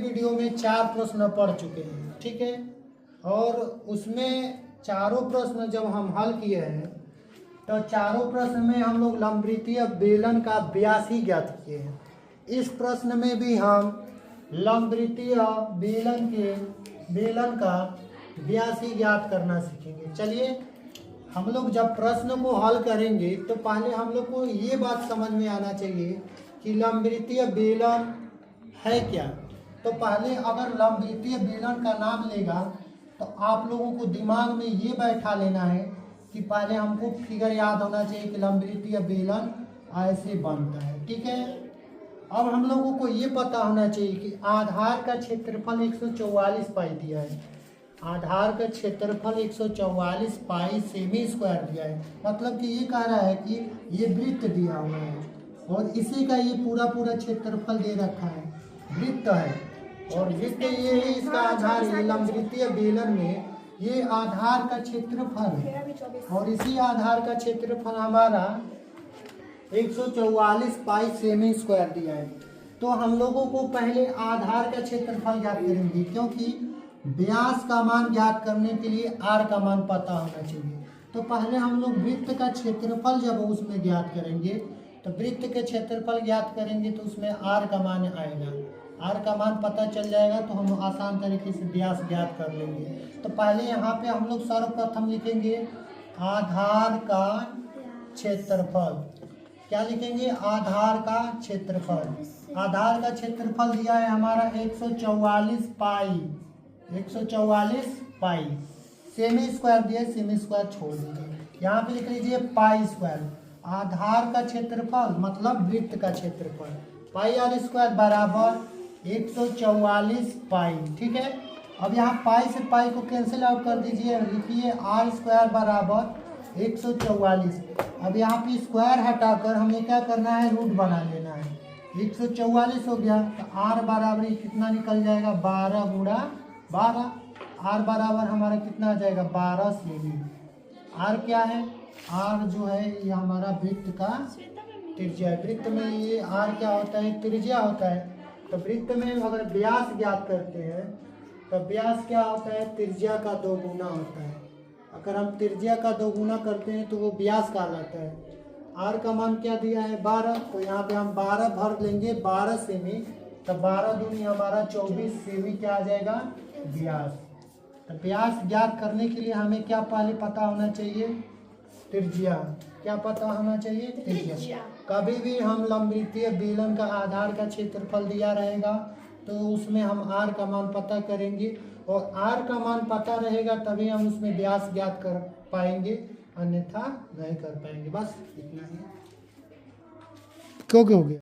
Video में 4 प्रश्न पढ़ चुके हैं, ठीक है। और उसमें चारों प्रश्न जब हम हल किए हैं तो चारों प्रश्न में हम लोग लंबवृत्तीय बेलन का व्यास ही ज्ञात किए हैं। इस प्रश्न में भी हम लंबवृत्तीय बेलन का व्यास ही ज्ञात करना सीखेंगे। चलिए, हम लोग जब प्रश्न को हल करेंगे तो पहले हम लोग को ये बात समझ में आना चाहिए कि लंबवृत्तीय बेलन है क्या। तो पहले अगर लंबवृत्तीय बेलन का नाम लेगा तो आप लोगों को दिमाग में ये बैठा लेना है कि पहले हमको फिगर याद होना चाहिए कि लंबवृत्तीय बेलन ऐसे बनता है, ठीक है। अब हम लोगों को ये पता होना चाहिए कि आधार का क्षेत्रफल 144 पाई दिया है। आधार का क्षेत्रफल 144 पाई सेमी स्क्वायर दिया है, मतलब कि ये कह रहा है कि ये वृत्त दिया हुआ है और इसी का ये पूरा क्षेत्रफल दे रखा है, वृत्त है। और वृत्त ये है, इसका आधार है। लंबवृत्तीय बेलन में ये आधार का क्षेत्रफल है और इसी आधार का क्षेत्रफल हमारा 144 पाई सेमी स्क्वायर दिया है। तो हम लोगों को पहले आधार का क्षेत्रफल ज्ञात करेंगे, क्योंकि व्यास का मान ज्ञात करने के लिए आर का मान पता होना चाहिए। तो पहले हम लोग वृत्त का क्षेत्रफल जब उसमें ज्ञात करेंगे तो वृत्त के क्षेत्रफल ज्ञात करेंगे तो उसमें आर का मान आएगा। आर का मान पता चल जाएगा तो हम आसान तरीके से व्यास ज्ञात कर लेंगे। तो पहले यहाँ पे हम लोग सर्वप्रथम लिखेंगे आधार का क्षेत्रफल। क्या लिखेंगे? आधार का क्षेत्रफल। आधार का क्षेत्रफल दिया है हमारा 144 पाई, 144 पाई। सेमी स्क्वायर दिया, सेमी स्क्वायर छोड़ दीजिए, यहाँ पे लिख लीजिए पाई स्क्वायर। आधार का क्षेत्रफल मतलब वृत्त का क्षेत्रफल, पाई आर स्क्वायर बराबर 144 पाई, ठीक है। अब यहाँ पाई से पाई को कैंसिल आउट कर दीजिए, लिखिए आर स्क्वायर बराबर 144। अब यहाँ पे स्क्वायर हटाकर हमें क्या करना है, रूट बना लेना है। 144 हो गया तो आर बराबर कितना निकल जाएगा, 12 गुणा 12। आर बराबर हमारा कितना आ जाएगा, 12 सेमी। आर क्या है? आर जो है ये हमारा वृत्त का त्रिज्या है। वृत्त में ये आर क्या होता है, त्रिज्या होता है। तो वृत्त में अगर व्यास ज्ञात करते हैं तो व्यास क्या होता है, त्रिज्या का 2 गुना होता है। अगर हम त्रिज्या का 2 गुना करते हैं तो वो व्यास कहलाता है। आर का मान क्या दिया है, 12, तो यहाँ पे हम 12 भर लेंगे, 12 सेमी। तो 12 दूनी हमारा 24 सेमी क्या आ जाएगा, व्यास। तो व्यास ज्ञात करने के लिए हमें क्या पहले पता होना चाहिए, त्रिज्या। क्या पता होना चाहिए, त्रिज्या। कभी भी हम लंबवृत्तीय बेलन का आधार का क्षेत्रफल दिया रहेगा तो उसमें हम आर का मान पता करेंगे, और आर का मान पता रहेगा तभी हम उसमें व्यास ज्ञात कर पाएंगे, अन्यथा नहीं कर पाएंगे। बस इतना ही, क्यों हो गया।